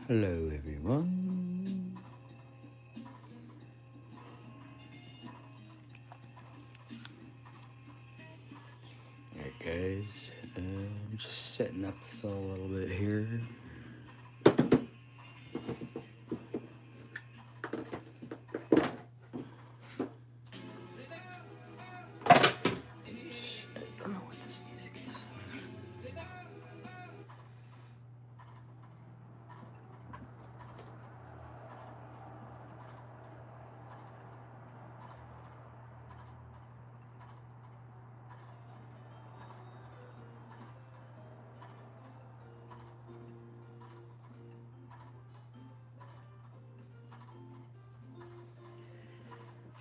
Hello everyone. Alright guys, I'm just setting up this all a little bit here.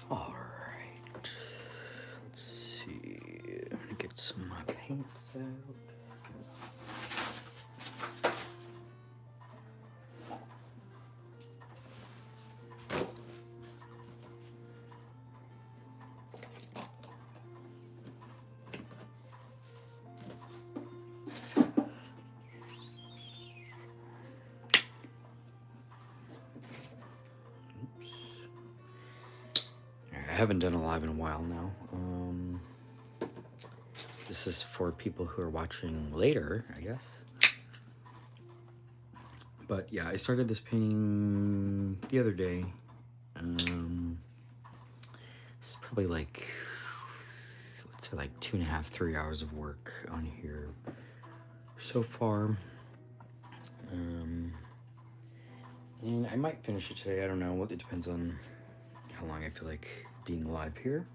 All right, let's see. I'm gonna get some of my paints out. I haven't done a live in a while now. This is for people who are watching later, I guess. But yeah, I started this painting the other day. It's probably like, let's say like 2.5, 3 hours of work on here so far. And I might finish it today. I don't know. It depends on how long I feel like being live here.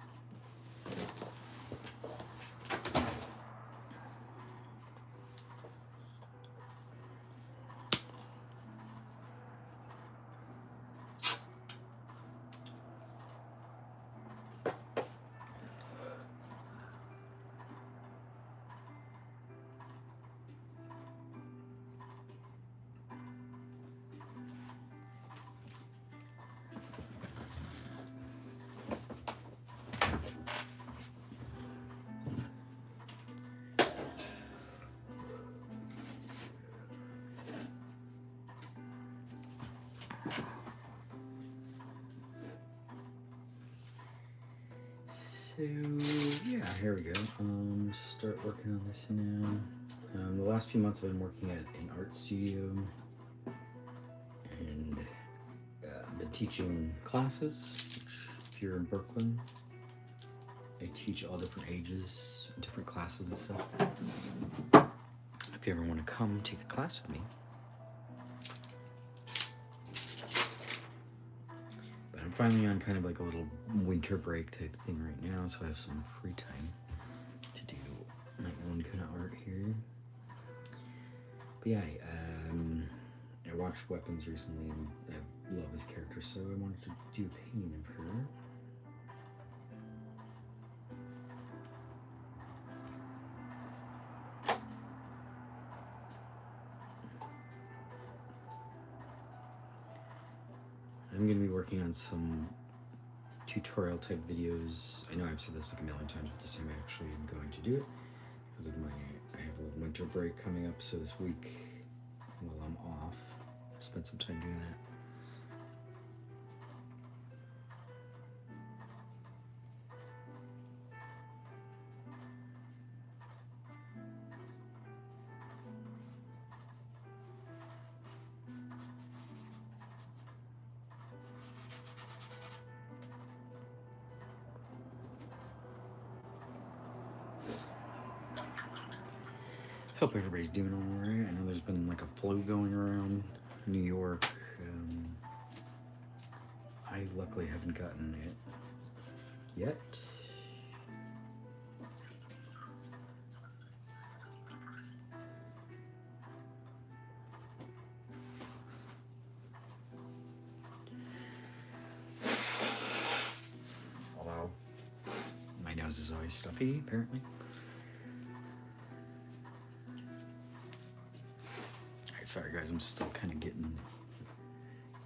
So yeah, here we go. Start working on this now. The last few months I've been working at an art studio and been teaching classes. Which, if you're in Brooklyn, I teach all different ages, different classes and stuff. If you ever want to come take a class with me. I'm finally on kind of like a little winter break type thing right now, so I have some free time to do my own kind of art here. But yeah, I watched Weapons recently and I love this character, so I wanted to do a painting of her. I'm going to be working on some tutorial type videos. I know I've said this like a million times, but this time I actually am going to do it because of I have a winter break coming up, so this week while I'm off, I spent some time doing that. Hope everybody's doing all right. I know there's been like a flu going around New York. I luckily haven't gotten it yet. Although my nose is always stuffy, apparently. Sorry guys, I'm still kind of getting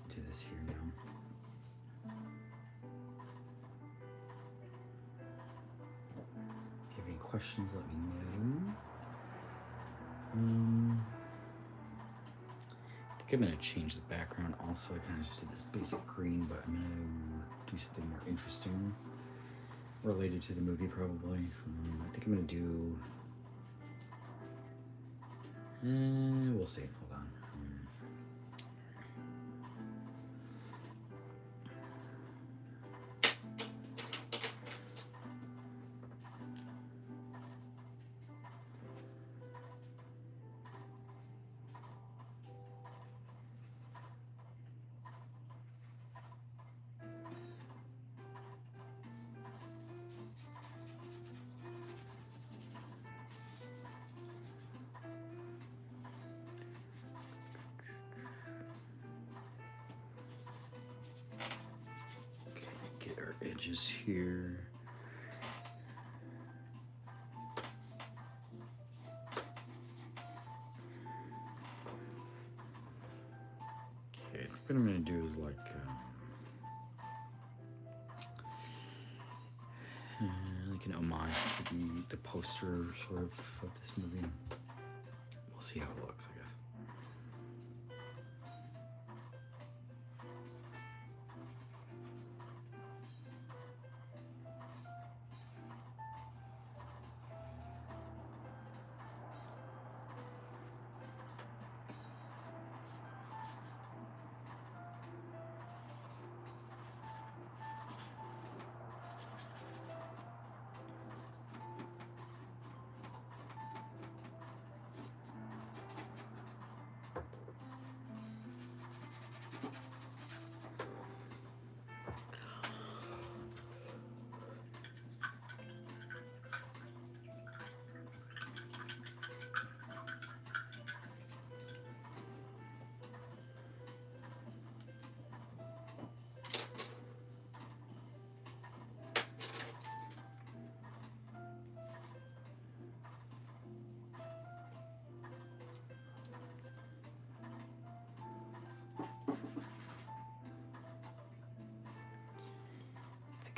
into this here now. If you have any questions, let me know. think I'm gonna change the background also. I kind of just did this basic green, but I'm gonna do something more interesting related to the movie probably. I think I'm gonna do, we'll see, hold on. Get our edges here. Okay, I think what I'm gonna do is like an homage to the poster sort of this movie. We'll see how it looks, I guess.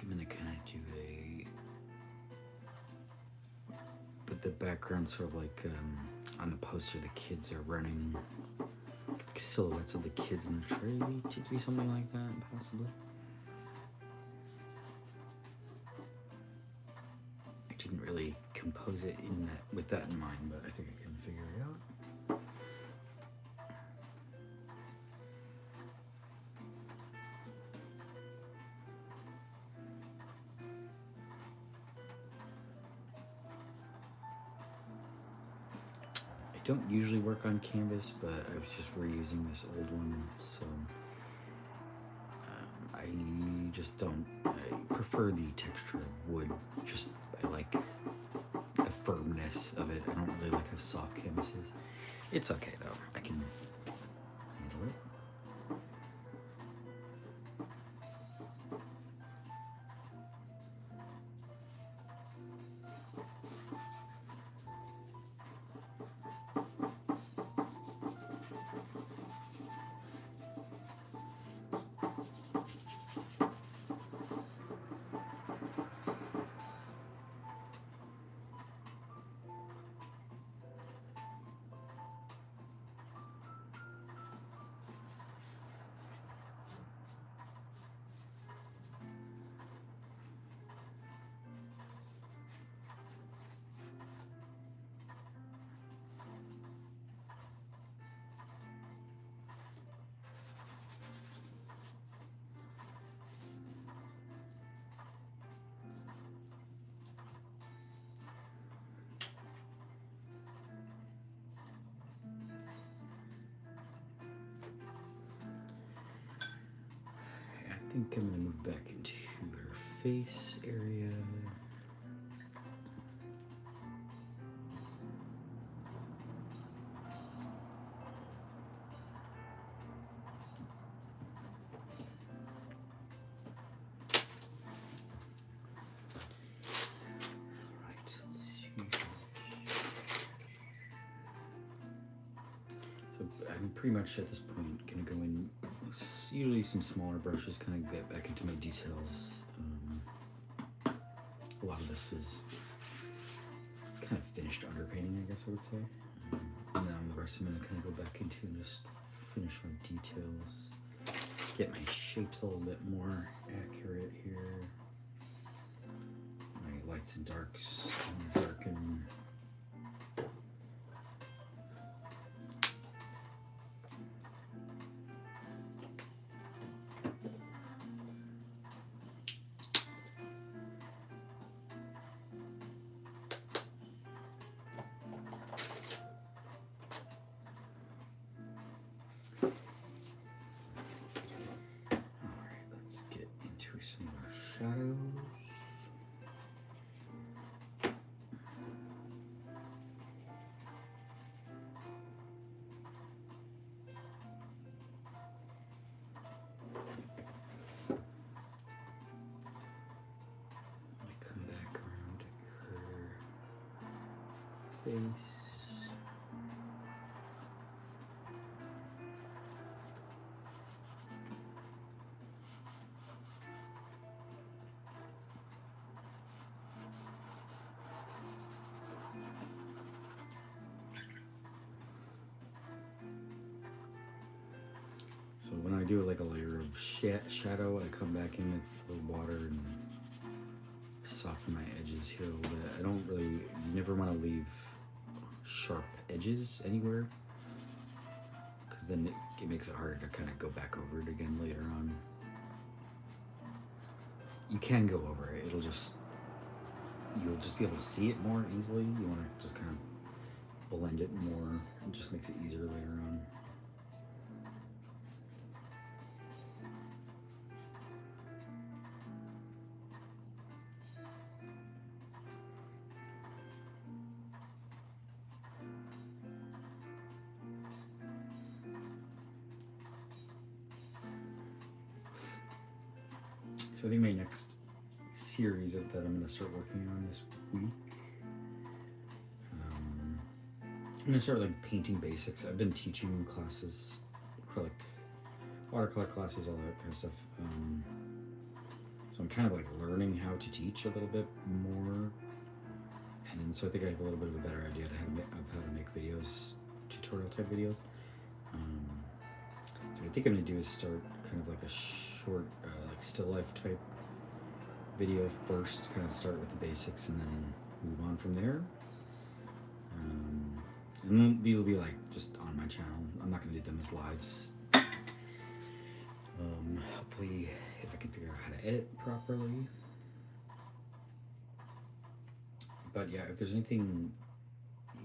I'm gonna kind of do but the background sort of like on the poster, the kids are running, like silhouettes of the kids. I'm gonna try to do something like that, possibly. I didn't really compose it with that in mind, but I think I can figure it out. I don't usually work on canvas, but I was just reusing this old one, so I just don't. I prefer the texture of wood. I like the firmness of it. I don't really like how soft canvases. It's okay though. I can handle it. I think I'm gonna move back into her face area. I'm pretty much at this point gonna go in, usually some smaller brushes, kind of get back into my details. A lot of this is kind of finished underpainting, I guess I would say. And then the rest I'm gonna kind of go back into and just finish my details. Get my shapes a little bit more accurate here. My lights and darks, darken. Shadows. I come back around her face. So when I do like a layer of shadow, I come back in with the water and soften my edges here a little bit. I don't really, you never want to leave sharp edges anywhere, because then it makes it harder to kind of go back over it again later on. You can go over it, you'll just be able to see it more easily. You want to just kind of blend it more. It just makes it easier later on. So I think my next series that I'm going to start working on this week, I'm going to start like painting basics. I've been teaching classes, acrylic, watercolor classes, all that kind of stuff. So I'm kind of like learning how to teach a little bit more. And so I think I have a little bit of a better idea of how to make videos, tutorial type videos. So what I think I'm going to do is start kind of like a short, like still life type video first, kind of start with the basics and then move on from there. And then these will be like just on my channel. I'm not going to do them as lives. Hopefully, if I can figure out how to edit properly. But yeah, if there's anything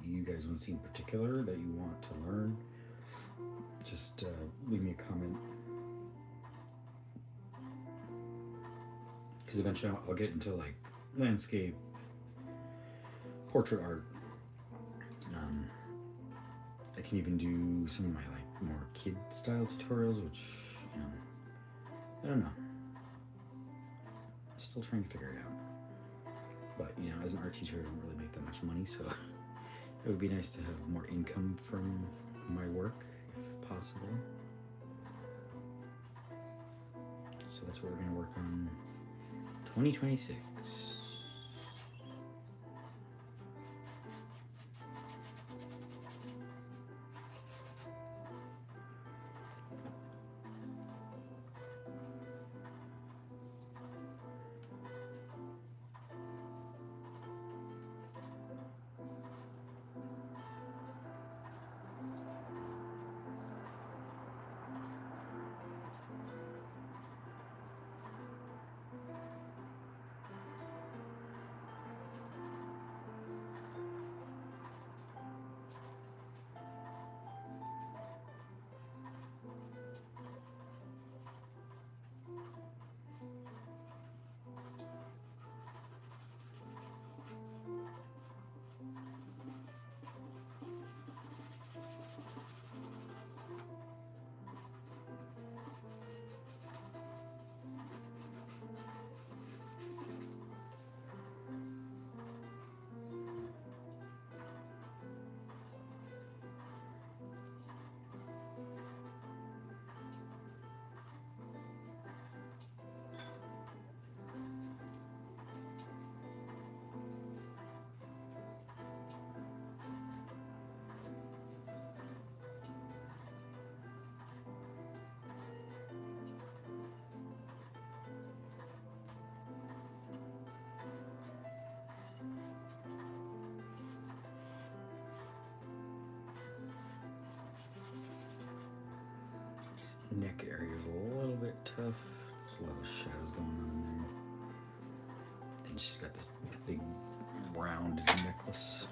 you guys want to see in particular that you want to learn, just leave me a comment. Because eventually I'll get into like landscape, portrait art. I can even do some of my like more kid style tutorials, which, you know, I don't know. Still trying to figure it out. But, you know, as an art teacher, I don't really make that much money, so it would be nice to have more income from my work, if possible. So that's what we're going to work on 2026. neck area is a little bit tough. There's a lot of shadows going on in there. And she's got this big rounded necklace.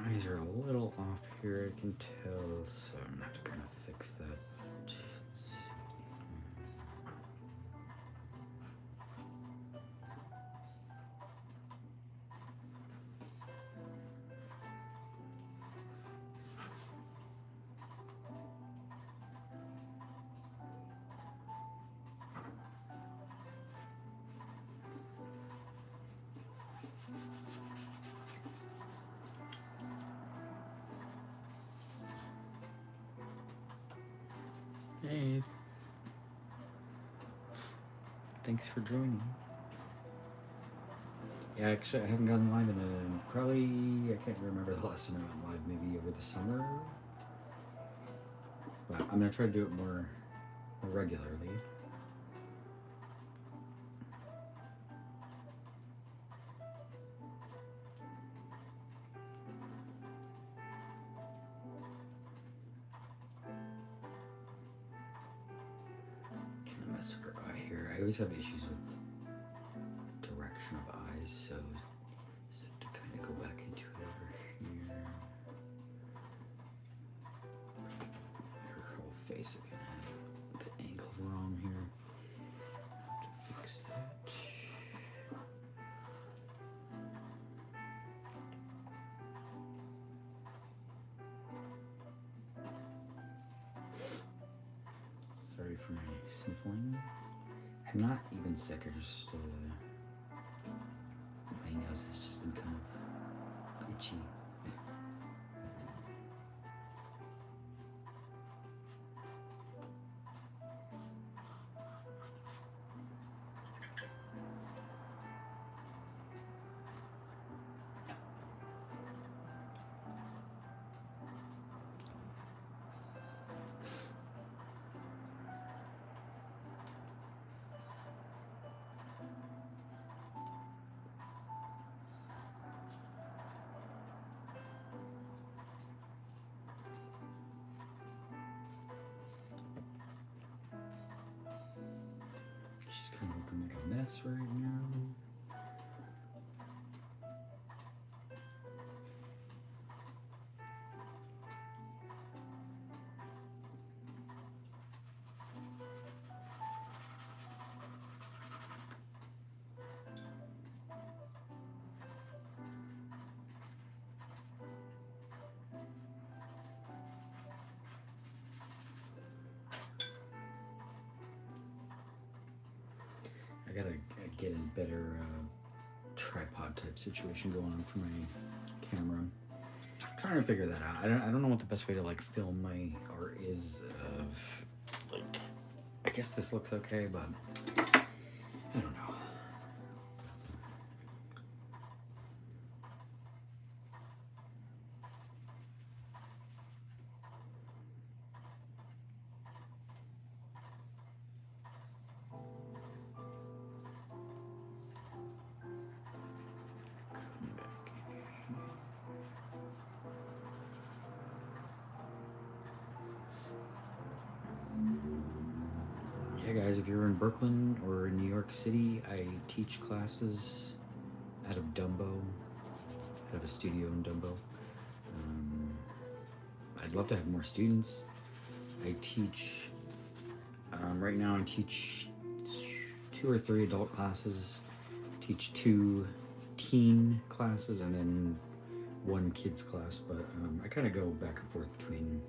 Eyes are a little off here, I can tell, so I'm gonna have to kind of fix that. Let's see. Hey, thanks for joining. Yeah, actually, I haven't gone live in probably, I can't remember the last time I went live, maybe over the summer. But I'm gonna try to do it more regularly. Mess with her eye here. I always have issues with direction of eyes, so just have to kind of go back into it over here. Her whole face again had the angle wrong here. Have to fix that. Sorry for my sniffling. I'm not even sick, I just, my nose has just been kind of itchy. She's kind of looking like a mess right now. I gotta get a better tripod type situation going on for my camera. I'm trying to figure that out. I don't know what the best way to like film my art is. Like, I guess this looks okay, but I don't know. Yeah, guys, if you're in Brooklyn or in New York City, I teach classes out of Dumbo. I have a studio in Dumbo. I I'd love to have more students. I teach, right now I teach 2 or 3 adult classes, teach 2 teen classes, and then 1 kids class, but I kind of go back and forth between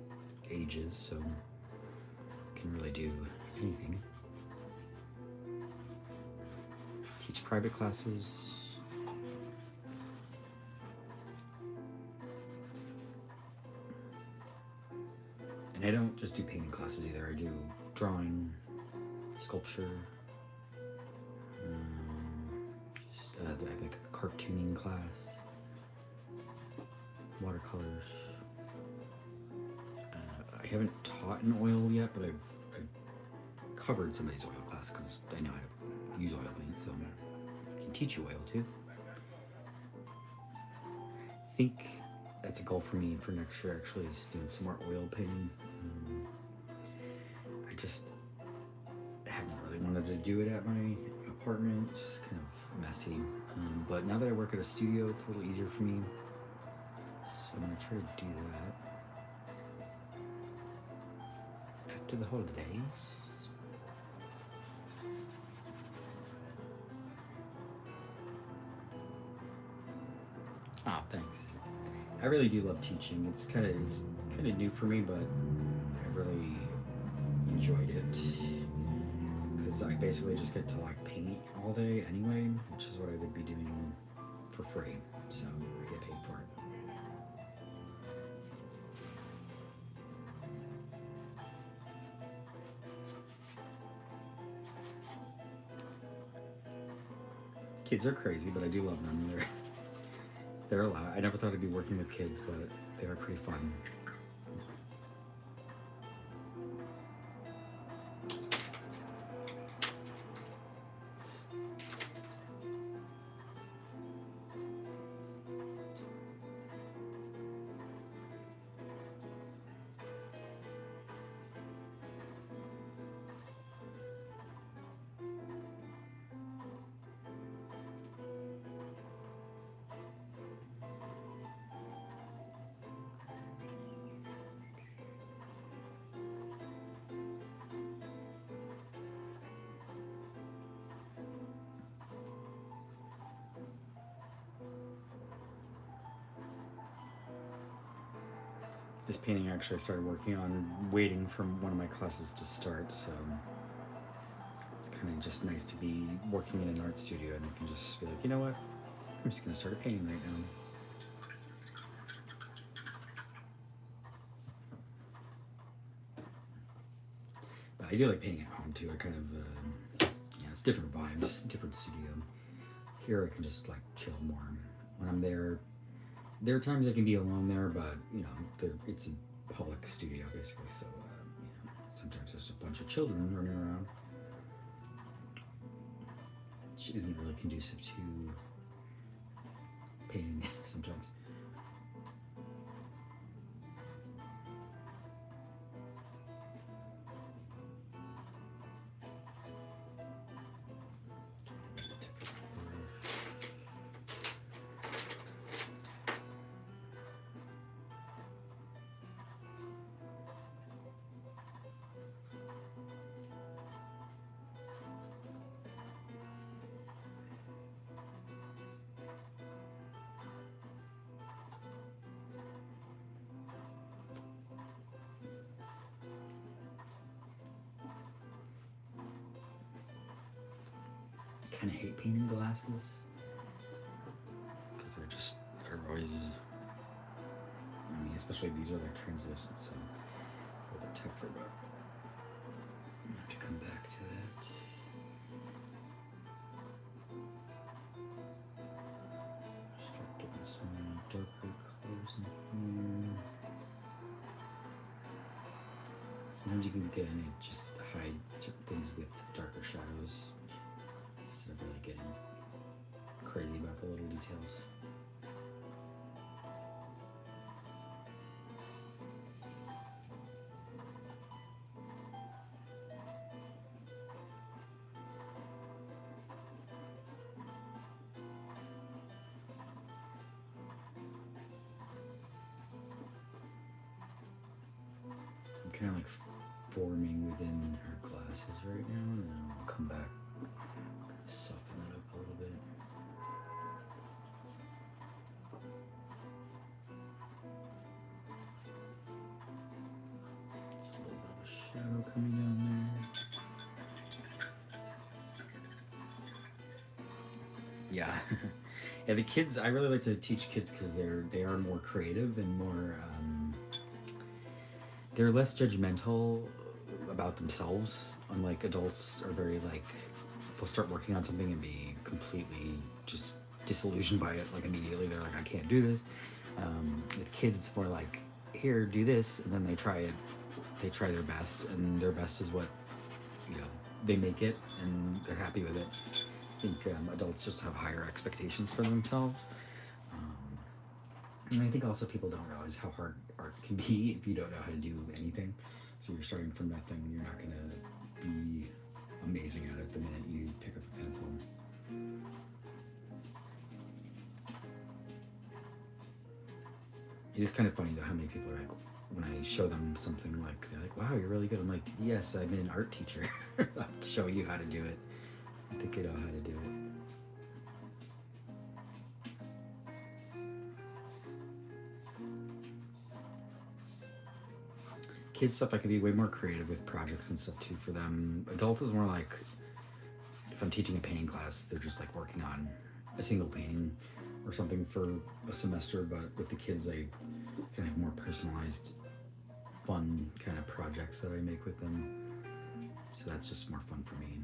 ages, so I can really do anything. Teach private classes. And I don't just do painting classes either. I do drawing, sculpture, I have like a cartooning class, watercolors. I haven't taught in oil yet, but I've covered somebody's oil class because I know how to use oil paint, so I can teach you oil too. I think that's a goal for me for next year, actually, is doing some more oil painting. I just haven't really wanted to do it at my apartment. It's just kind of messy. But now that I work at a studio, it's a little easier for me. So I'm gonna try to do that after the holidays. Oh, thanks. I really do love teaching. It's kind of new for me, but I really enjoyed it because I basically just get to like paint all day anyway, which is what I would be doing for free. So I get paid for it. Kids are crazy, but I do love them. They're a lot. I never thought I'd be working with kids, but they are pretty fun. This painting actually I started working on waiting for one of my classes to start, so it's kind of just nice to be working in an art studio and I can just be like, you know what, I'm just going to start a painting right now. But I do like painting at home too. I kind of, yeah, it's different vibes, different studio. Here I can just like chill more. When I'm there are times I can be alone there, but you know, it's a public studio basically, so you know, sometimes there's a bunch of children running around, which isn't really conducive to painting sometimes. I kind of hate painting glasses because they're always, I mean, especially these are like translucent, so it's a little bit tougher, but I'm gonna have to come back to that. Start getting some darker colors in here. Sometimes you can get in and just hide certain things with darker shadows instead of really getting crazy about the little details. kind of like forming within her glasses right now, and then I'll come back, soften that up a little bit. Just a little bit of a shadow coming down there. Yeah. Yeah, the kids, I really like to teach kids because they are more creative and more, they're less judgmental about themselves. Unlike adults are very like, they'll start working on something and be completely just disillusioned by it, like immediately. They're like, I can't do this. With kids, it's more like, here, do this, and then they try it. They try their best, and their best is what, you know, they make it, and they're happy with it. I think adults just have higher expectations for themselves. And I think also people don't realize how hard art can be if you don't know how to do anything. So you're starting from nothing, you're not going to be amazing at it the minute you pick up a pencil. It is kind of funny though how many people are like, when I show them something, like they're like, wow, you're really good. I'm like, yes, I've been an art teacher. I'll show you how to do it. I think I know how to do it. Kids stuff, I can be way more creative with projects and stuff too for them. Adult is more like, if I'm teaching a painting class, they're just like working on a single painting or something for a semester, but with the kids, they can have more personalized, fun kind of projects that I make with them. So that's just more fun for me.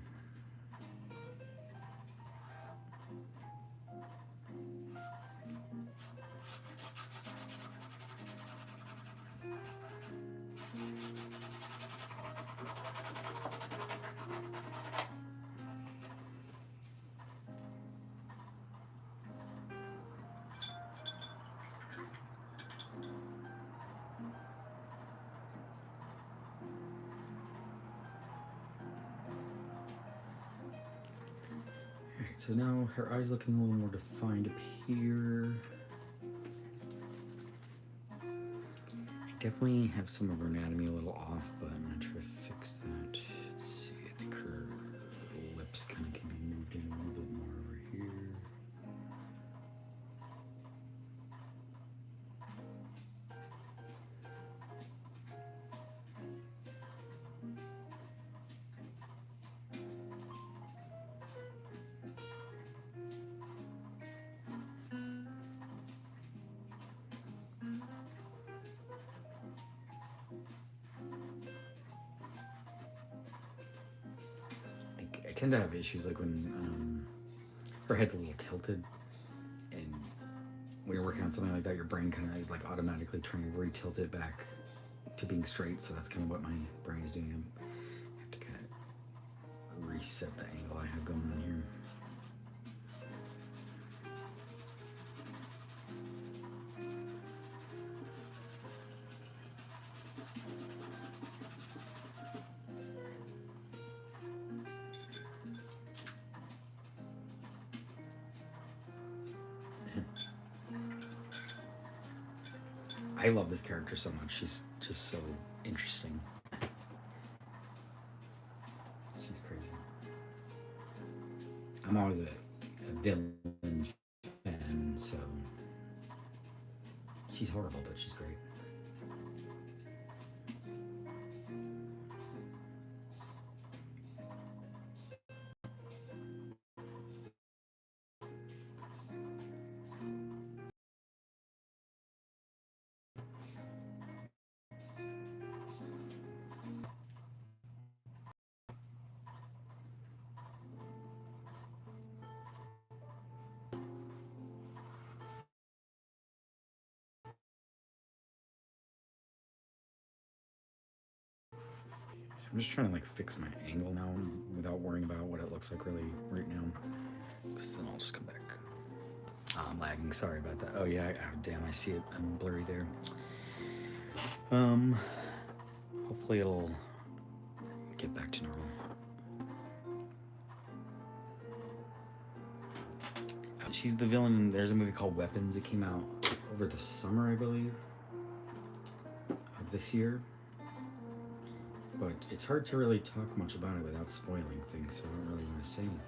So now her eye's looking a little more defined up here. I definitely have some of her anatomy a little off, but I'm gonna try to fix that. Let's see, I think her lips kind of can be moved in a little bit more over here. I tend to have issues like when her head's a little tilted, and when you're working on something like that, your brain kind of is like automatically trying to re-tilt it back to being straight. So that's kind of what my brain is doing. I have to kind of reset the angle I have going on here. I love this character so much. She's just so interesting. She's crazy. I'm always a villain fan, so she's horrible, but she's great. I'm just trying to like fix my angle now without worrying about what it looks like really right now. Because then I'll just come back. Oh, I'm lagging, sorry about that. Oh yeah, oh, damn, I see it. I'm blurry there. Hopefully it'll get back to normal. She's the villain. There's a movie called Weapons. It came out over the summer, I believe, of this year. But it's hard to really talk much about it without spoiling things, so I don't really want to say anything.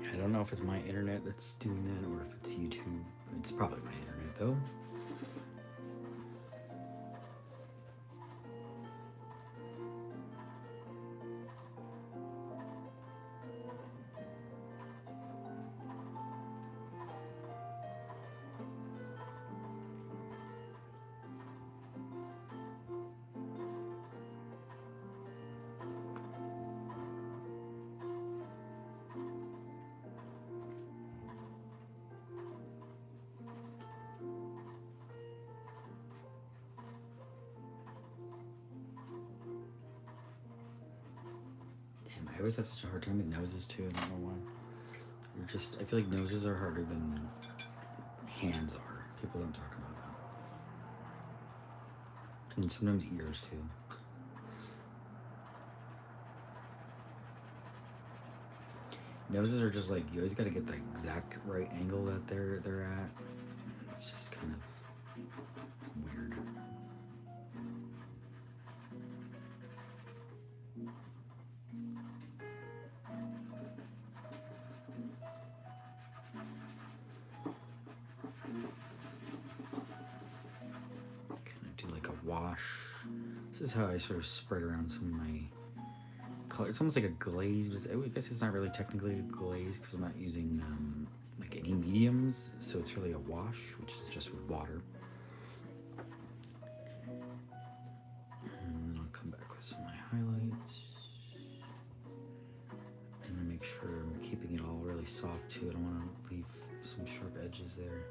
I don't know if it's my internet that's doing that or if it's YouTube. It's probably my internet though. I always have such a hard time with noses too. I don't know why. I feel like noses are harder than hands are. People don't talk about that. And sometimes ears too. Noses are just like, you always gotta get the exact right angle that they're at. It's just kind of weird. Wash. This is how I sort of spread around some of my color. It's almost like a glaze, but I guess it's not really technically a glaze because I'm not using like any mediums, so it's really a wash, which is just with water. And then I'll come back with some of my highlights. And make sure I'm keeping it all really soft too. I don't want to leave some sharp edges there.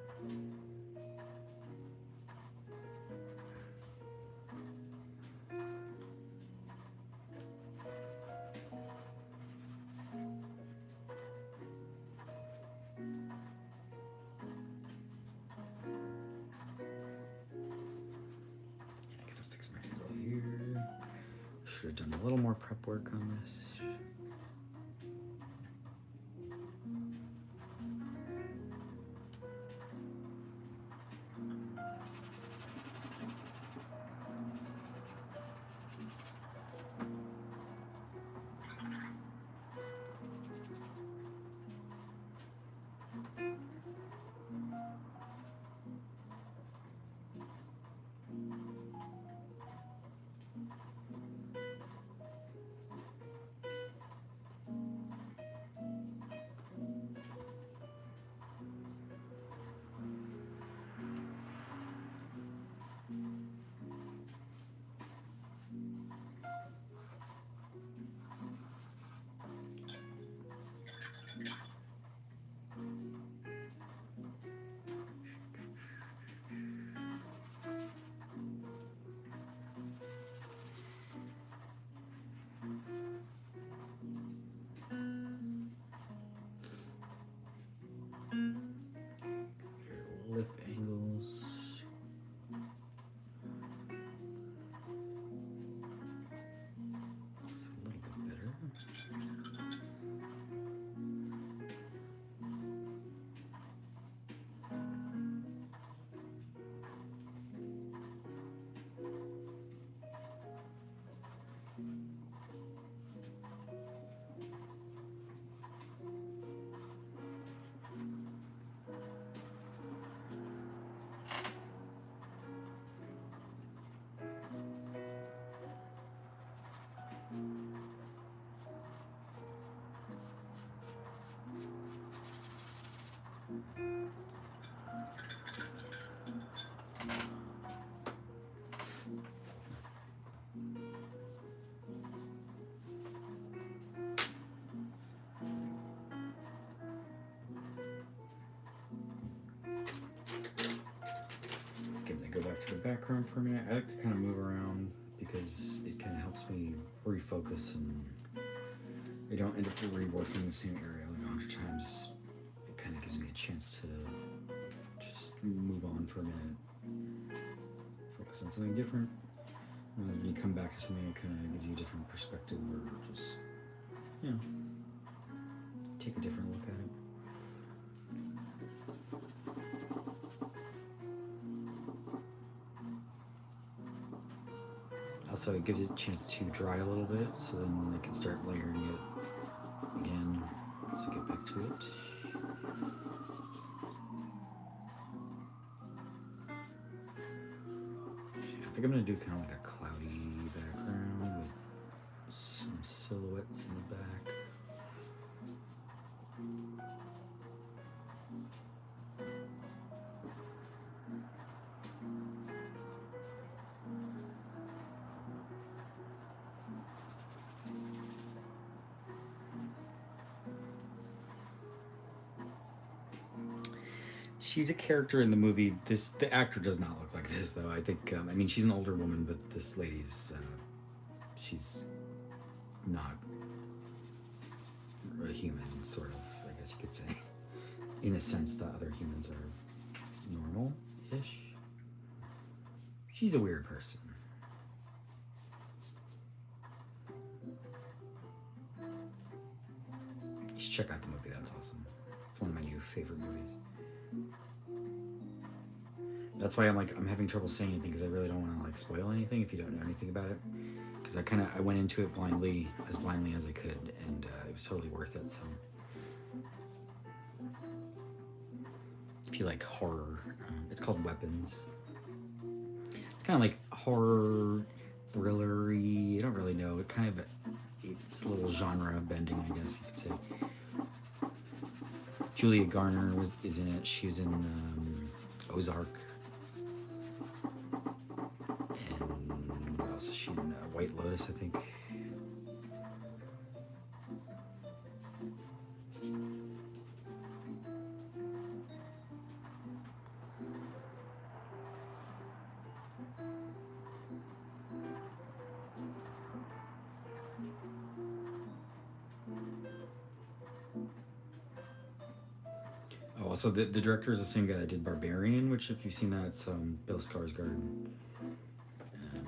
Should have done a little more prep work on this. Lip angles. It's a little bit better. Go back to the background for a minute. I like to kind of move around because it kind of helps me refocus and I don't end up reworking the same area like 100 times. It kind of gives me a chance to just move on for a minute, focus on something different. When you come back to something, it kind of gives you a different perspective, or just, you know, take a different look at it. Also, it gives it a chance to dry a little bit, so then I can start layering it again. So get back to it. I think I'm gonna do kind of like a cloudy background with some silhouettes in the back. She's a character in the movie. The actor does not look like this, though. I think, I mean, she's an older woman, but this lady's, she's not a human, sort of, I guess you could say, in a sense that other humans are normal-ish. She's a weird person. You should check out the movie. That's awesome. It's one of my new favorite movies. That's why I'm having trouble saying anything, because I really don't want to like spoil anything if you don't know anything about it. Because I went into it as blindly as I could, and it was totally worth it. So if you like horror, it's called Weapons. It's kind of like horror, thrillery. I don't really know. It's a little genre bending, I guess you could say. Julia Garner is in it. She was in Ozark. And what else is she in? White Lotus, I think. Also, the director is the same guy that did Barbarian, which, if you've seen that, it's Bill Skarsgård.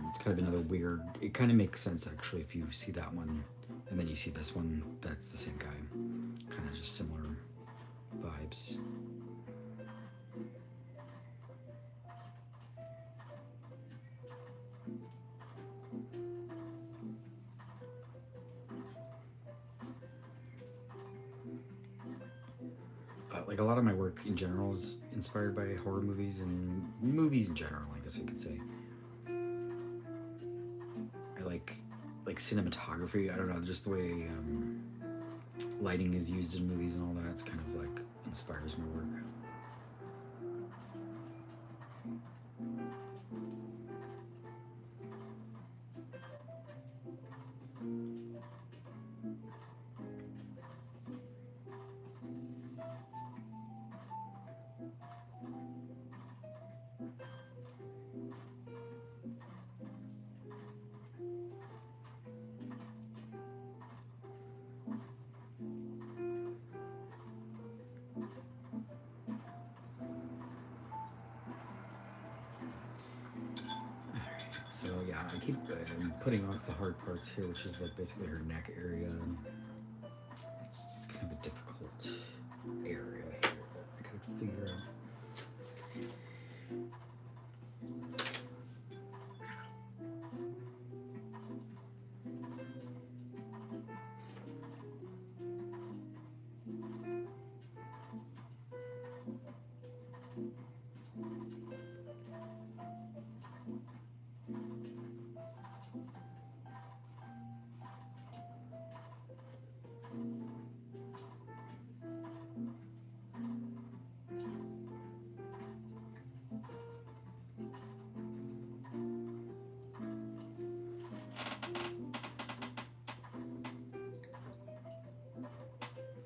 It's kind of another weird... It kind of makes sense, actually, if you see that one, and then you see this one, that's the same guy. Kind of just similar vibes. Like a lot of my work in general is inspired by horror movies and movies in general, I guess you could say. I like cinematography. I don't know, just the way lighting is used in movies and all that. It's kind of like inspires my work. So yeah, I keep putting off the hard parts here, which is like basically her neck area. It's just kind of a difficult area here that I gotta figure out.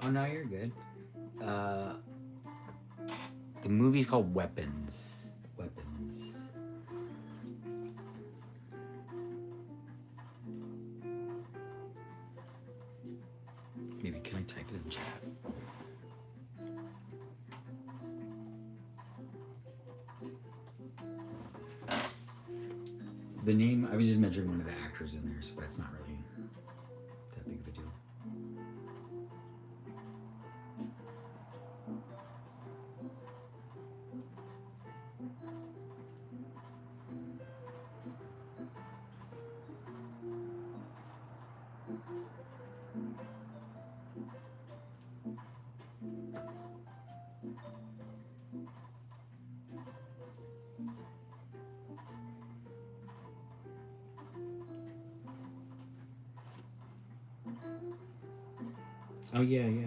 Oh, no, you're good. The movie's called Weapons. Weapons. The name, I was just measuring one of the actors in there, so that's not really that big of a deal. Oh yeah, yeah, yeah.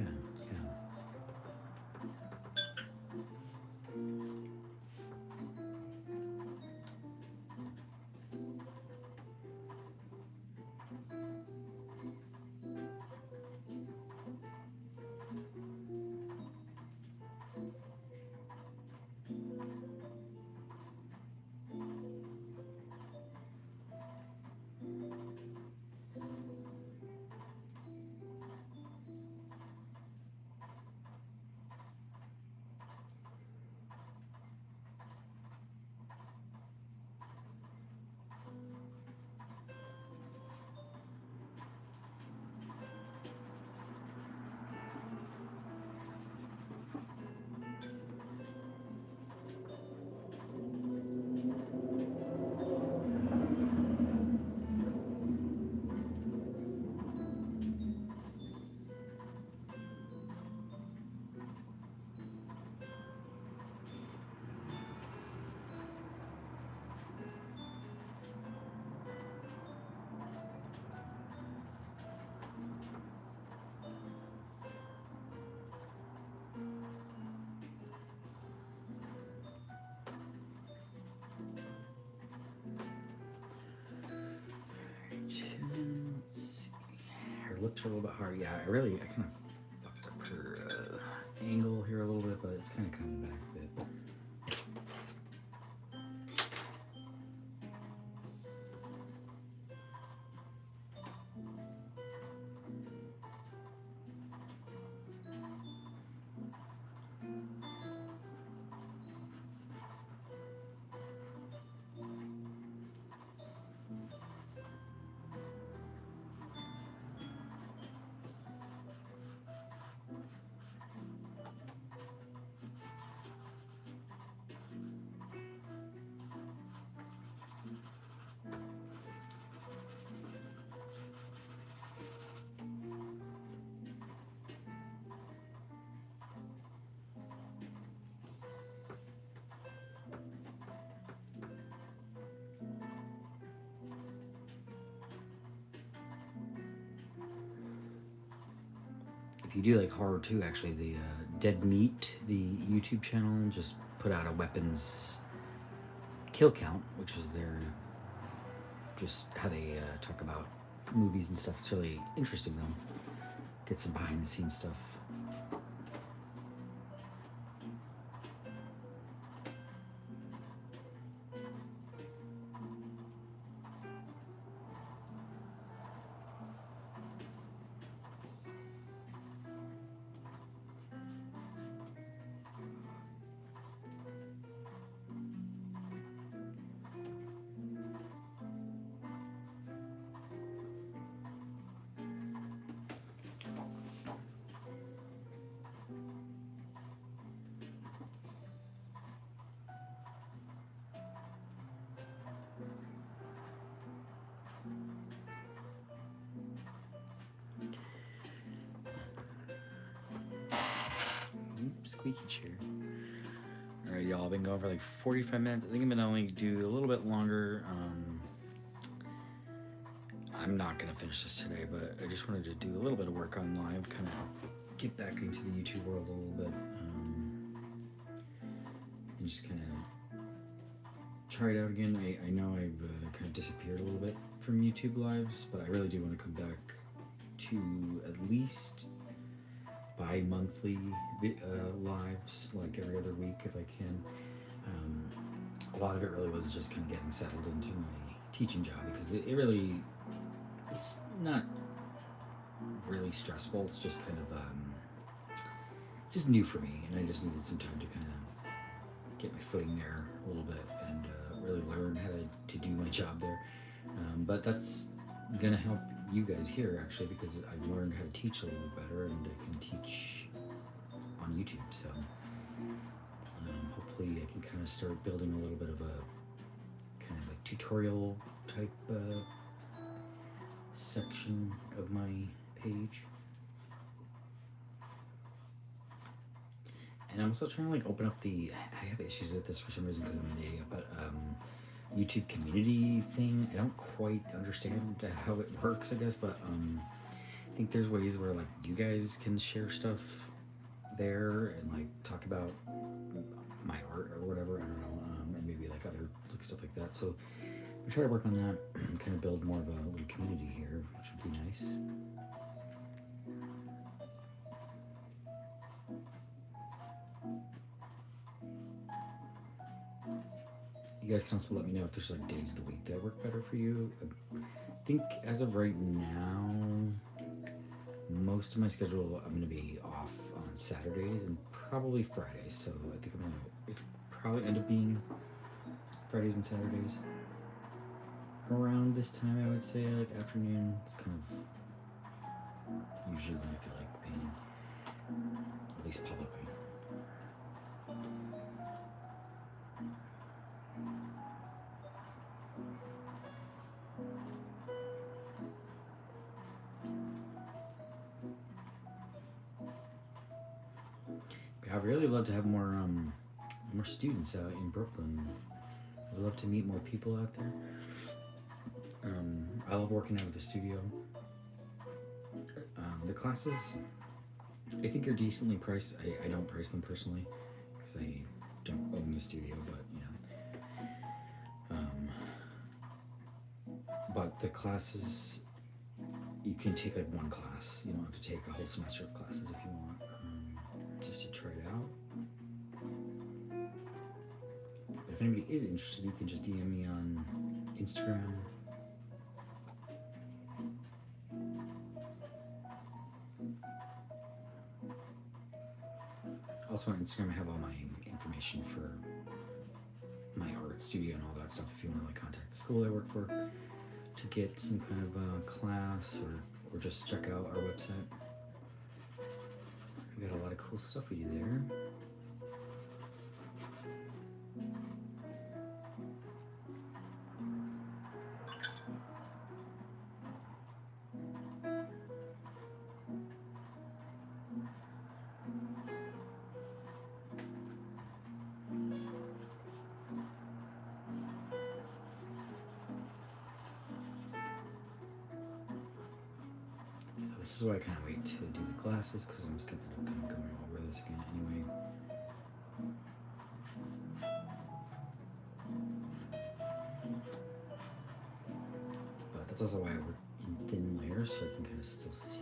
Her lips are a little bit hard. Yeah, I kind of fucked up her angle here a little bit, but it's kind of coming back a bit. If you do like horror too, actually, the Dead Meat, the YouTube channel, just put out a weapons kill count, which is their just how they talk about movies and stuff. It's really interesting though. Get some behind the scenes stuff. Squeaky chair. All right, y'all, been going for like 45 minutes. I think I'm gonna only do a little bit longer. I'm not gonna finish this today, but I just wanted to do a little bit of work on live, kind of get back into the YouTube world a little bit, and just kind of try it out again. I know I've kind of disappeared a little bit from YouTube lives, but I really do want to come back to at least bi-monthly lives, like every other week if I can. A lot of it really was just kind of getting settled into my teaching job, because it's not really stressful. It's just kind of just new for me, and I just needed some time to kind of get my footing there a little bit, and really learn how to do my job there. But that's gonna help you guys here actually, because I've learned how to teach a little better, and I can teach on YouTube. So hopefully I can kind of start building a little bit of a kind of like tutorial type section of my page. And I'm also trying to like open up I have issues with this for some reason because I'm an idiot, but YouTube community thing. I don't quite understand how it works, I guess, but I think there's ways where like you guys can share stuff there and like talk about my art or whatever. I don't know, and maybe like other like stuff like that. So I'm trying to work on that and kind of build more of a little community here, which would be nice. You guys can also let me know if there's like days of the week that work better for you. I think as of right now, most of my schedule I'm gonna be off on Saturdays and probably Fridays. So I think it probably end up being Fridays and Saturdays. Around this time, I would say, like afternoon. It's kind of usually when I feel like painting, at least publicly. I'd really love to have more students out in Brooklyn. I'd love to meet more people out there. I love working out of the studio. The classes, I think, are decently priced. I don't price them personally because I don't own the studio, but but the classes, you can take like one class. You don't have to take a whole semester of classes if you want, just to try it out. But if anybody is interested, you can just DM me on Instagram. Also on Instagram, I have all my information for my art studio and all that stuff. If you want to like contact the school I work for to get some kind of class, or just check out our website. We got a lot of cool stuff we do there. This is why I kind of wait to do the classes, because I'm just going to end up kind of going over this again anyway. But that's also why I work in thin layers, so I can kind of still see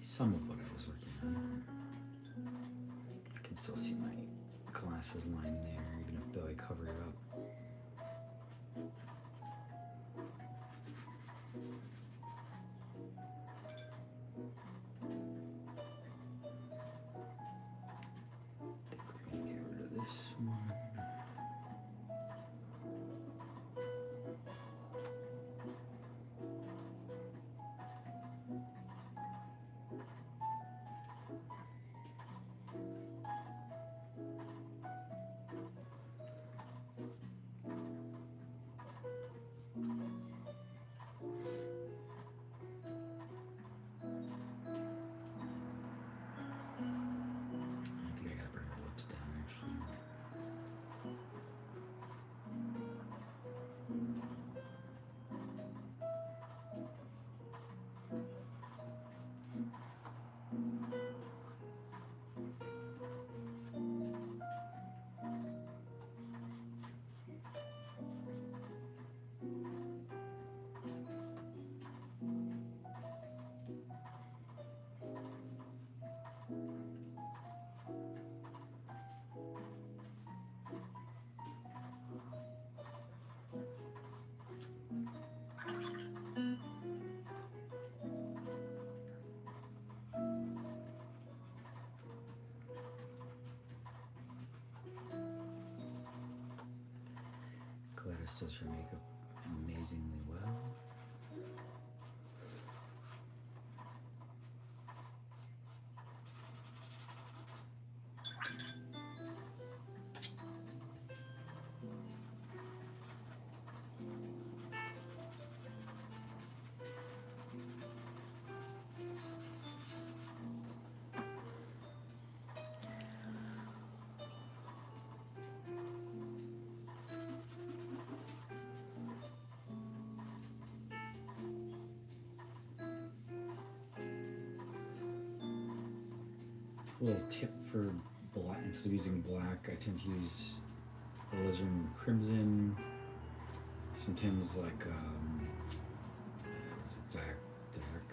some of what I was working on. I can still see my glasses line there, even though I cover it up. Chris does her makeup amazingly well. A little tip for black, instead of using black, I tend to use alizarin crimson, sometimes like what's it,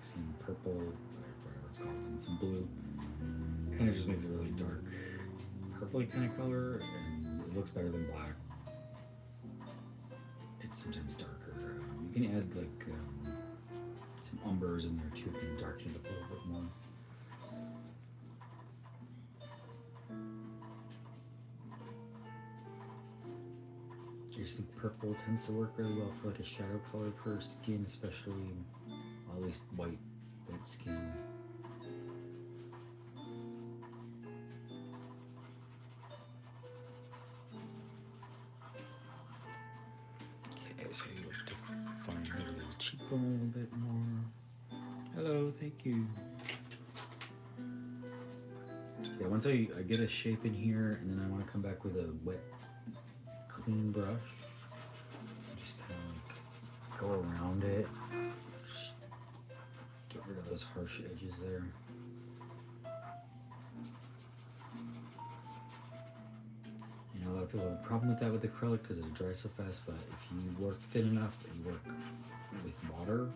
some purple, whatever it's called, and some blue. Kind of just makes a really dark purpley kind of color, and it looks better than black. It's sometimes darker. You can add like some umbers in there too, can darken it up a little bit more. I just think purple tends to work really well for like a shadow color for skin, especially at least white skin. Okay, so you look to define her little cheekbone a little bit more. Hello, thank you. Yeah, once I get a shape in here, and then I want to come back with a wet, clean brush. Just kind of like go around it. Just get rid of those harsh edges there. You know, a lot of people have a problem with that with acrylic because it dries so fast, but if you work thin enough and work with water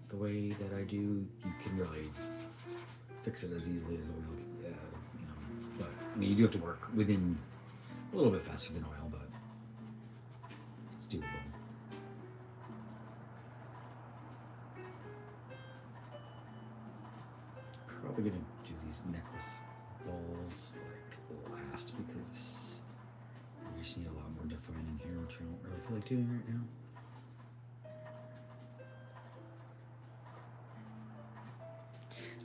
the way that I do, you can really fix it as easily as oil. You know, but I mean, you do have to work within a little bit faster than oil, but it's doable. Probably gonna do these necklace balls like last because I just need a lot more defining here, which I don't really feel like doing right now.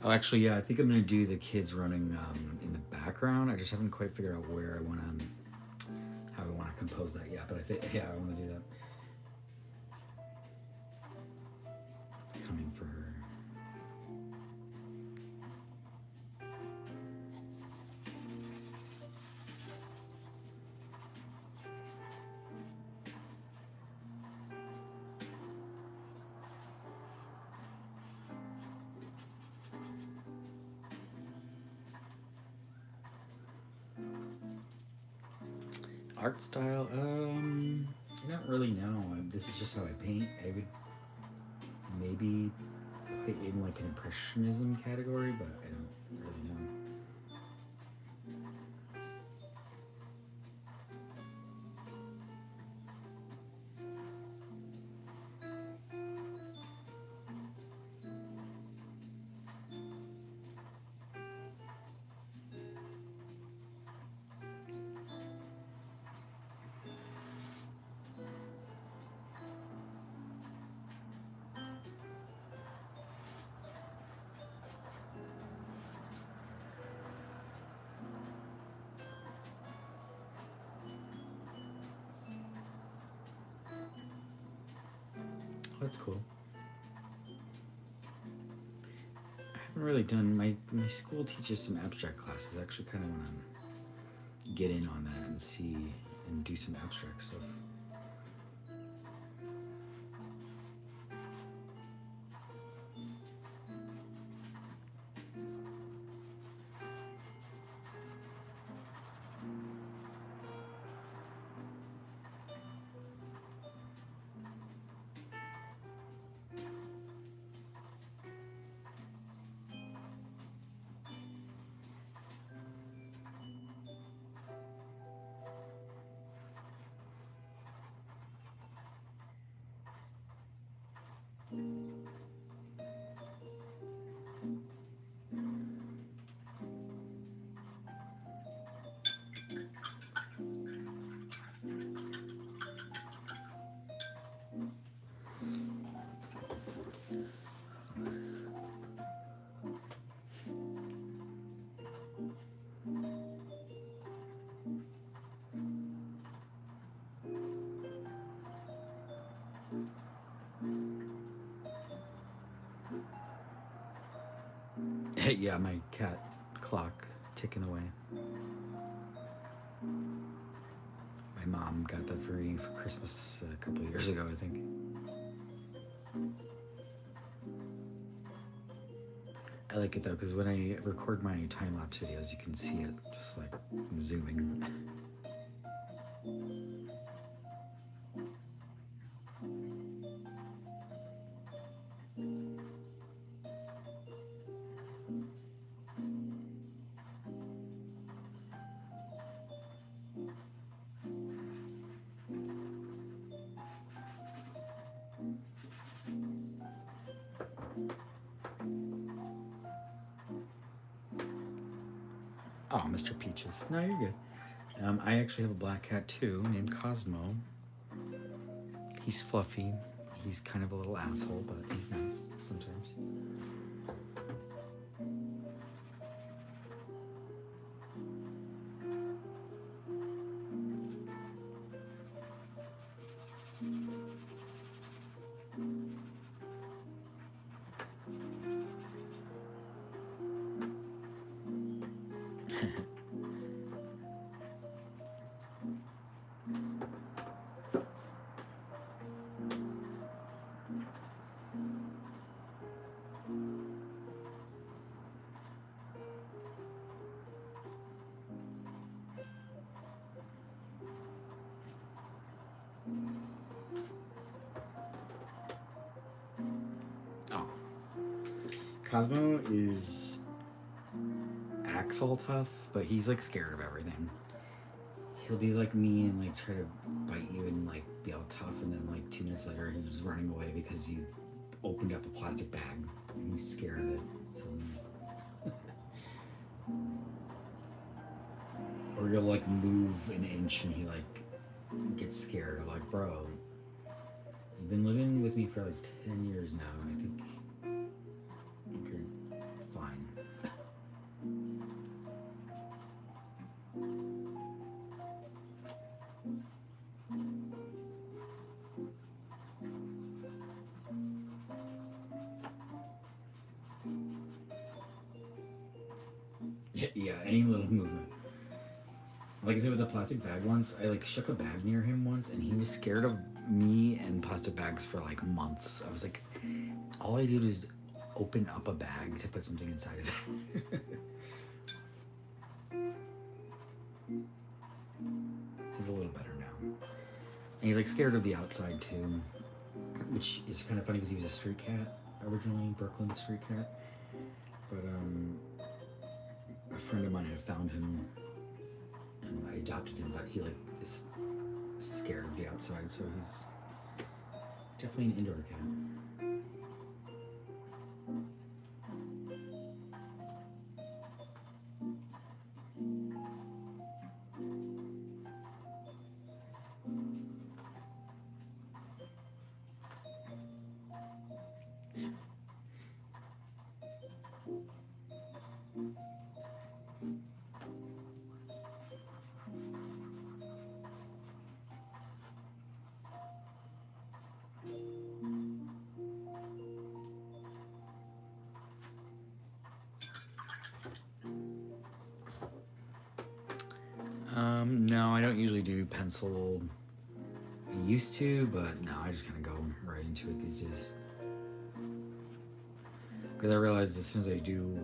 Oh, actually, yeah, I think I'm gonna do the kids running in the background. I just haven't quite figured out where I want to, how I want to compose that yet. But I think, yeah, I want to do that. Coming for her. Art style, I don't really know. This is just how I paint. I would maybe put it in like an impressionism category, but I don't really know. That's cool. I haven't really done, my school teaches some abstract classes. I actually kind of want to get in on that and see and do some abstract stuff. Yeah, my cat clock ticking away. My mom got that for me for Christmas a couple of years ago, I think. I like it though, because when I record my time-lapse videos, you can see it just like zooming. Oh, Mr. Peaches. No, you're good. I actually have a black cat too, named Cosmo. He's fluffy. He's kind of a little asshole, but he's nice sometimes. Oh. Cosmo acts all tough, but he's like scared of everything. He'll be like mean and like try to bite you and like be all tough, and then like 2 minutes later he was running away because you opened up a plastic bag and he's scared of it. So or you'll like move an inch and he like gets scared. I'm like, bro, you've been living with me for like 10 years now. I think you're fine. Yeah, any little movement. Like I said with the plastic bag once, I like shook a bag near him once and he was scared of me and plastic bags for like months. I was like, all I did is open up a bag to put something inside of it. He's a little better now. And he's like scared of the outside too, which is kind of funny because he was a street cat originally, Brooklyn street cat. But a friend of mine had found him and I adopted him, but he like is scared of the outside, so he's definitely an indoor cat. No, I don't usually do pencil. I used to, but now I just kind of go right into it these days. Because I realized as soon as I do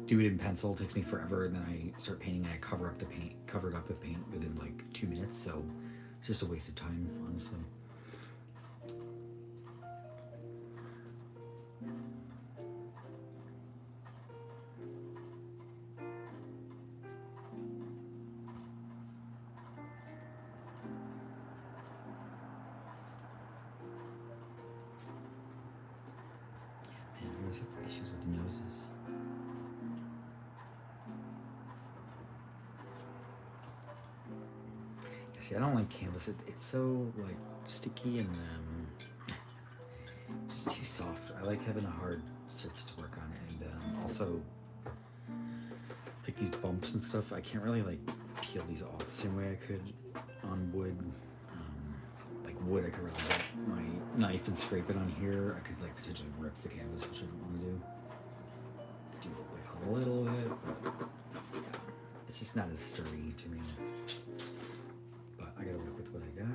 it in pencil, it takes me forever, and then I start painting and I cover it up with paint within like 2 minutes, so it's just a waste of time, honestly. Man, I always have issues with noses. See, I don't like canvas. It's so like sticky and just too soft. I like having a hard surface to work on, and also like these bumps and stuff. I can't really like peel these off the same way I could on wood. Like wood, I could really get my knife and scrape it on here. I could like potentially rip the canvas, which I don't want to do. a little bit, but yeah, it's just not as sturdy to me. But I gotta work with what I got.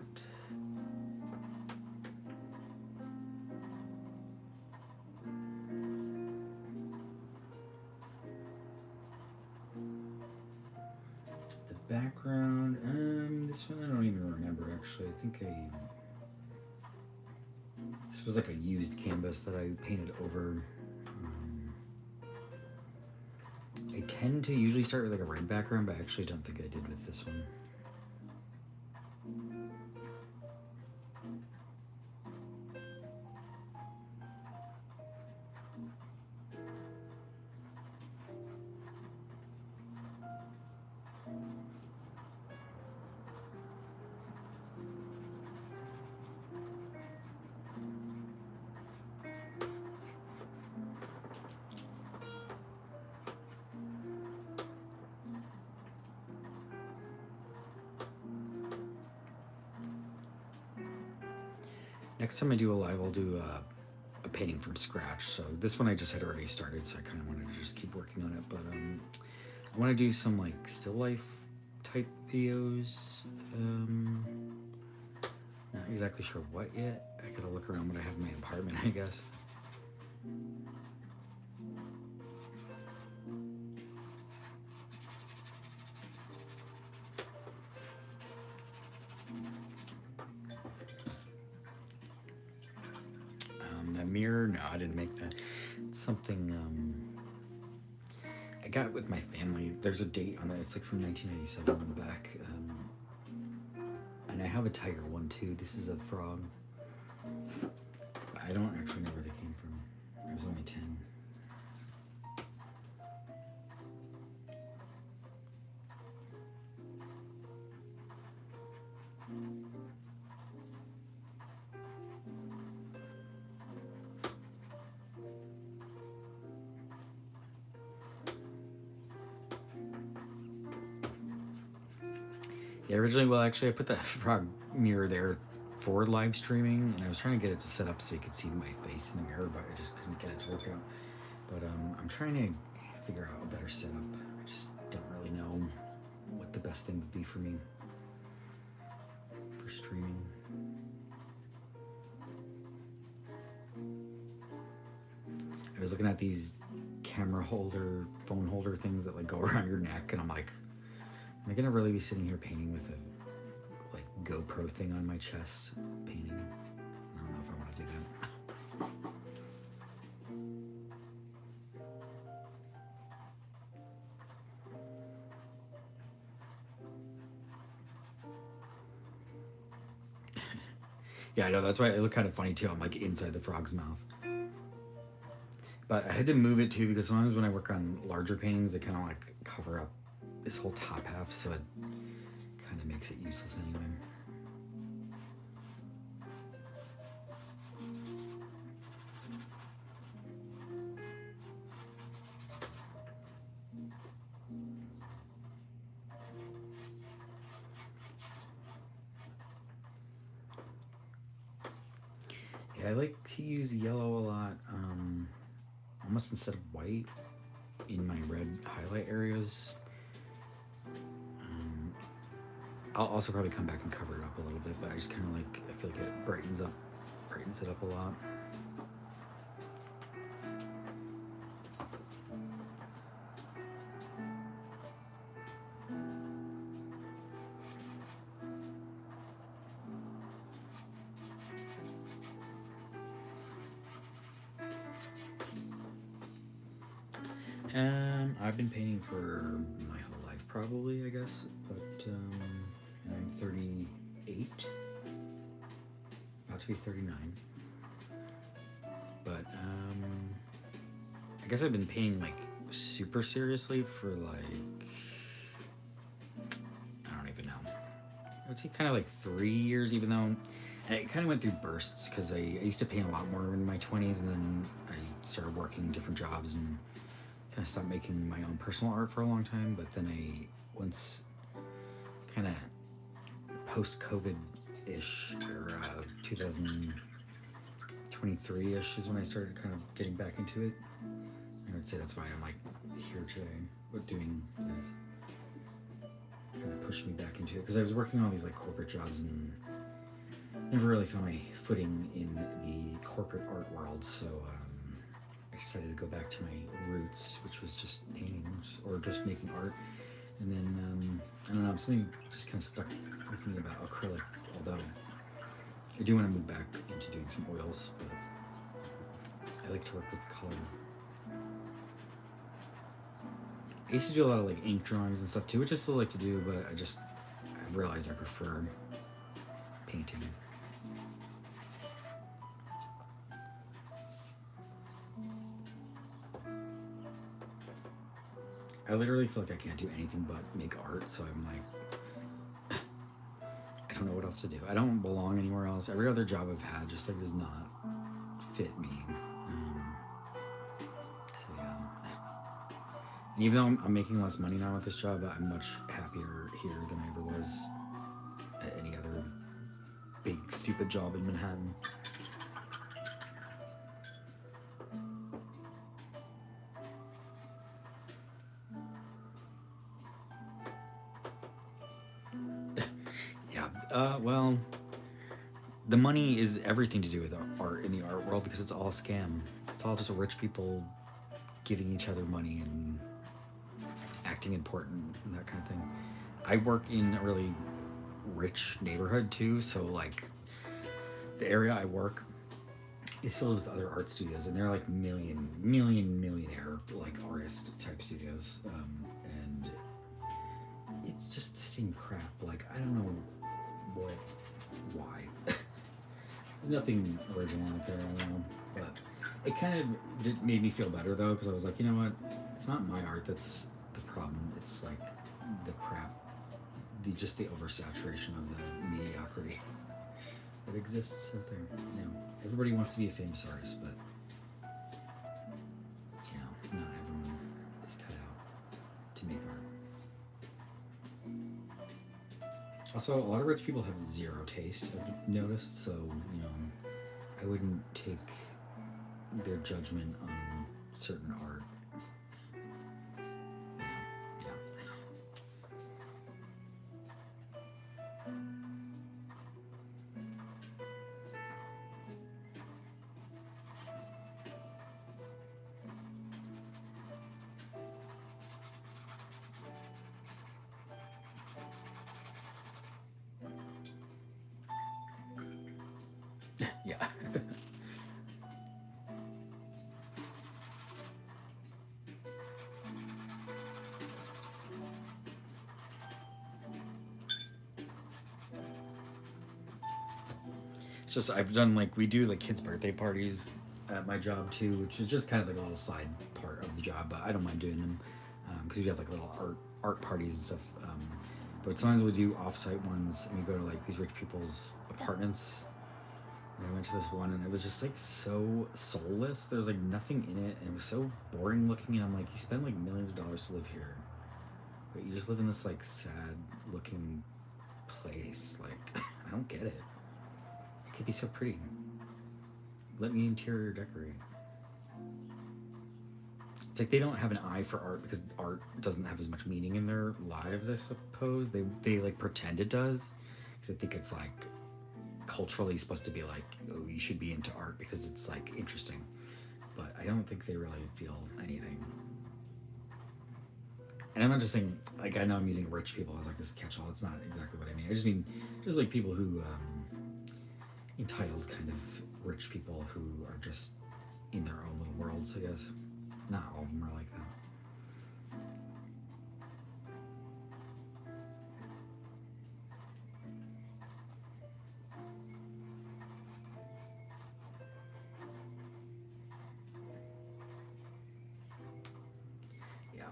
The background, this one I don't even remember actually. I think this was like a used canvas that I painted over. I tend to usually start with like a red background, but I actually don't think I did with this one. Next time I do a live, I'll do a painting from scratch. So this one I just had already started, so I kind of wanted to just keep working on it. But I want to do some like still life type videos. Not exactly sure what yet. I gotta look around what I have in my apartment, I guess. That mirror, no, I didn't make that. It's something I got with my family. There's a date on it. It's like from 1997 on the back. And I have a tiger one too. This is a frog. I don't actually know where they came from. I was only 10. Yeah, originally, well, actually, I put that frog mirror there for live streaming, and I was trying to get it to set up so you could see my face in the mirror, but I just couldn't get it to work out. But I'm trying to figure out a better setup. I just don't really know what the best thing would be for me for streaming. I was looking at these camera holder, phone holder things that like go around your neck, and I'm like, am I gonna really be sitting here painting with a like GoPro thing on my chest painting? I don't know if I want to do that. Yeah, I know, that's why it looked kind of funny too. I'm like inside the frog's mouth. But I had to move it too because sometimes when I work on larger paintings, they kind of like cover up this whole top half, so it kind of makes it useless anyway. Yeah, I like to use yellow a lot, almost instead of white in my red highlight areas. I'll also probably come back and cover it up a little bit, but I just kind of like, I feel like it brightens it up a lot. I've been painting for my whole life, probably, I guess, but I'm 38, about to be 39, but I guess I've been painting like super seriously for like, I don't even know, I would say kind of like 3 years, even though it kind of went through bursts because I used to paint a lot more in my 20s, and then I started working different jobs and kind of stopped making my own personal art for a long time. But then once kind of post-COVID-ish, or 2023-ish is when I started kind of getting back into it. I would say that's why I'm like here today, but doing this kind of pushed me back into it because I was working on these like corporate jobs and never really found my footing in the corporate art world. So I decided to go back to my roots, which was just painting or just making art. And then I don't know, something just kind of stuck with me about acrylic. Although I do want to move back into doing some oils, but I like to work with color. I used to do a lot of like ink drawings and stuff too, which I still like to do, but I've realized I prefer painting. I literally feel like I can't do anything but make art, so I'm like, I don't know what else to do. I don't belong anywhere else. Every other job I've had just like does not fit me. So yeah. And even though I'm making less money now with this job, I'm much happier here than I ever was at any other big stupid job in Manhattan. Well, the money is everything to do with art in the art world because it's all a scam. It's all just rich people giving each other money and acting important and that kind of thing. I work in a really rich neighborhood too, so like the area I work is filled with other art studios, and they're like millionaire like artist type studios, and it's just the same crap. Like I don't know why. There's nothing original out there, I don't know. But it kind of made me feel better though, because I was like, you know what? It's not my art that's the problem. It's like the crap, just the oversaturation of the mediocrity that exists out there. You know, everybody wants to be a famous artist, but you know, not everyone is cut out to make art. Also, a lot of rich people have zero taste, I've noticed, so, you know, I wouldn't take their judgment on certain art. Yeah. Yeah. It's just, I've done like, we do like kids' birthday parties at my job too, which is just kind of like a little side part of the job, but I don't mind doing them because we have like little art parties and stuff. But sometimes we do off-site ones and we go to like these rich people's apartments. And I went to this one and it was just like so soulless. There was like nothing in it and it was so boring looking, and I'm like, you spend like millions of dollars to live here, but you just live in this like sad looking place. Like, I don't get it. It could be so pretty. Let me interior decorate. It's like they don't have an eye for art because art doesn't have as much meaning in their lives, I suppose. They like pretend it does because I think it's like culturally supposed to be like, oh, you should be into art because it's like interesting, but I don't think they really feel anything. And I'm not just saying, like, I know I'm using rich people as like this catch-all. It's not exactly what I mean. I just mean just like people who entitled kind of rich people who are just in their own little worlds, I guess. Not all of them are like that. Yeah.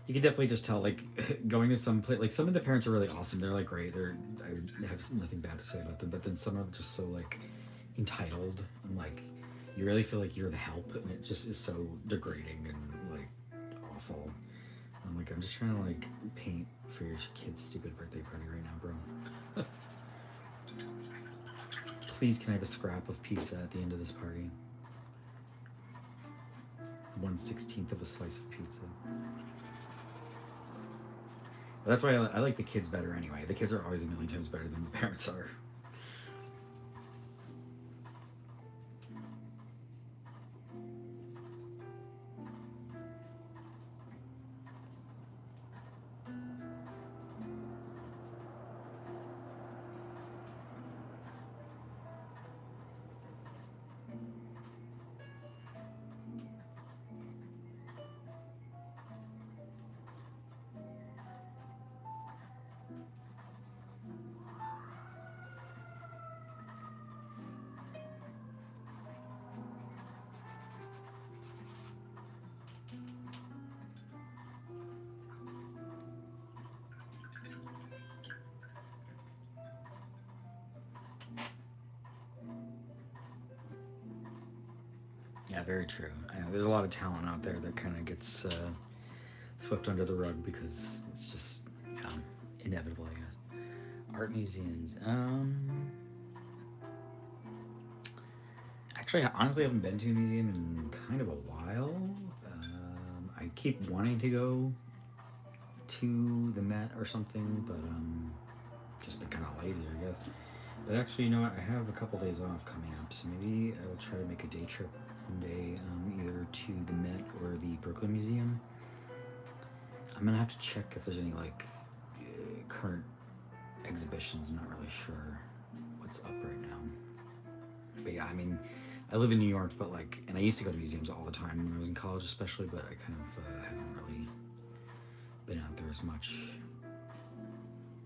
You can definitely just tell, like, going to some place, like, some of the parents are really awesome. They're, like, great. I have nothing bad to say about them. But then some are just so, like, entitled. And, like, you really feel like you're the help. And it just is so degrading and, like, awful. I'm like, I'm just trying to, like, paint for your kid's stupid birthday party right now, bro. Please, can I have a scrap of pizza at the end of this party? 1/16 of a slice of pizza. But that's why I like the kids better anyway. The kids are always a million times better than the parents are. Yeah, very true. I know there's a lot of talent out there that kind of gets swept under the rug because it's just inevitable, I guess. Art museums. Actually, I honestly haven't been to a museum in kind of a while. I keep wanting to go to the Met or something, but just been kind of lazy, I guess. But actually, you know what? I have a couple days off coming up, so maybe I will try to make a day trip one day, either to the Met or the Brooklyn Museum. I'm gonna have to check if there's any like current exhibitions. I'm not really sure what's up right now. But yeah, I mean, I live in New York, but like, and I used to go to museums all the time when I was in college, especially. But I kind of haven't really been out there as much.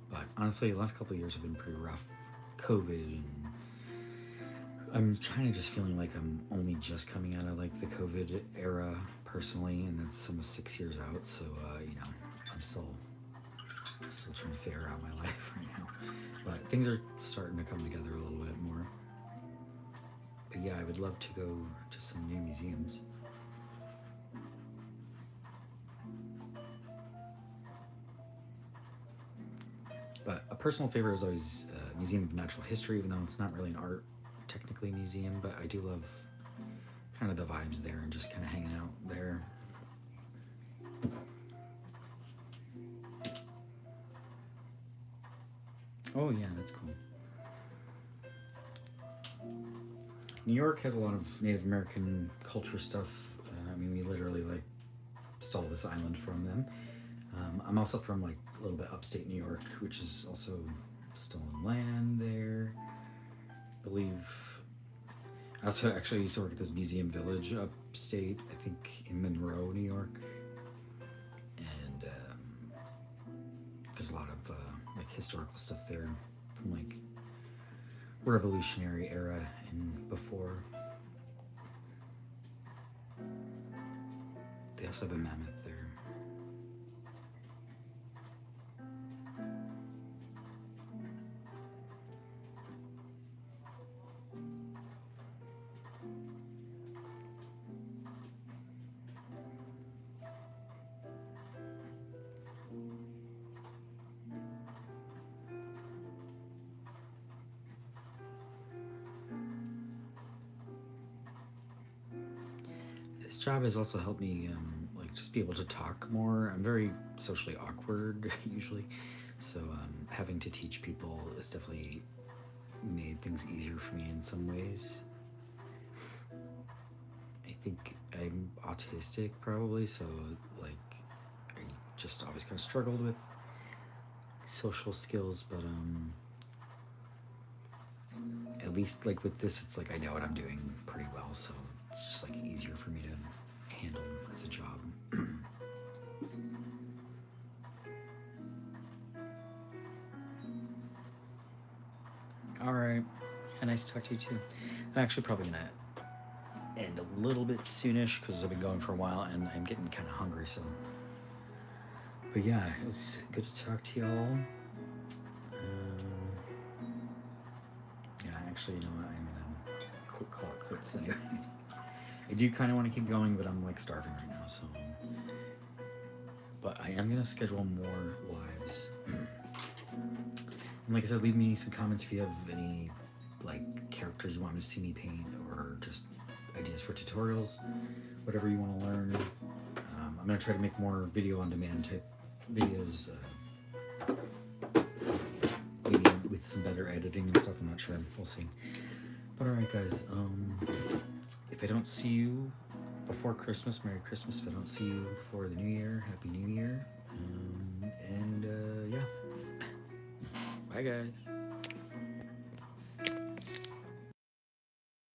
But honestly, the last couple of years have been pretty rough. COVID, and I'm kind of just feeling like I'm only just coming out of like the COVID era personally, and that's almost 6 years out. So you know, I'm still trying to figure out my life right now. But things are starting to come together a little bit more. But yeah, I would love to go to some new museums. But a personal favorite is always Museum of Natural History, even though it's not really an art technically museum, but I do love kind of the vibes there and just kind of hanging out there. Oh yeah, that's cool. New York has a lot of Native American culture stuff. I mean, we literally like stole this island from them. I'm also from like a little bit upstate New York, which is also stolen land there. I believe. I also actually used to work at this museum village upstate, I think in Monroe, New York. And there's a lot of like historical stuff there from like Revolutionary era and before. They also have a mammoth there. This job has also helped me like just be able to talk more. I'm very socially awkward usually, so having to teach people has definitely made things easier for me in some ways. I think I'm autistic probably, so like I just always kind of struggled with social skills, but at least like with this, it's like I know what I'm doing pretty well, so it's just like easier for me to handle as a job. All right, and nice to talk to you too. I'm actually probably gonna end a little bit soonish because I've been going for a while and I'm getting kind of hungry. So, but yeah, it was good to talk to y'all. Yeah, actually, you know what? I'm gonna call it quits anyway. I do kind of want to keep going, but I'm like starving right now, so. But I am gonna schedule more lives. And like I said, leave me some comments if you have any like characters you want me to see me paint or just ideas for tutorials. whatever you want to learn. I'm gonna try to make more video on demand type videos, maybe with some better editing and stuff. I'm not sure. We'll see. But alright, guys. If I don't see you before Christmas, Merry Christmas. If I don't see you before the New Year, Happy New Year. And yeah. Bye, guys.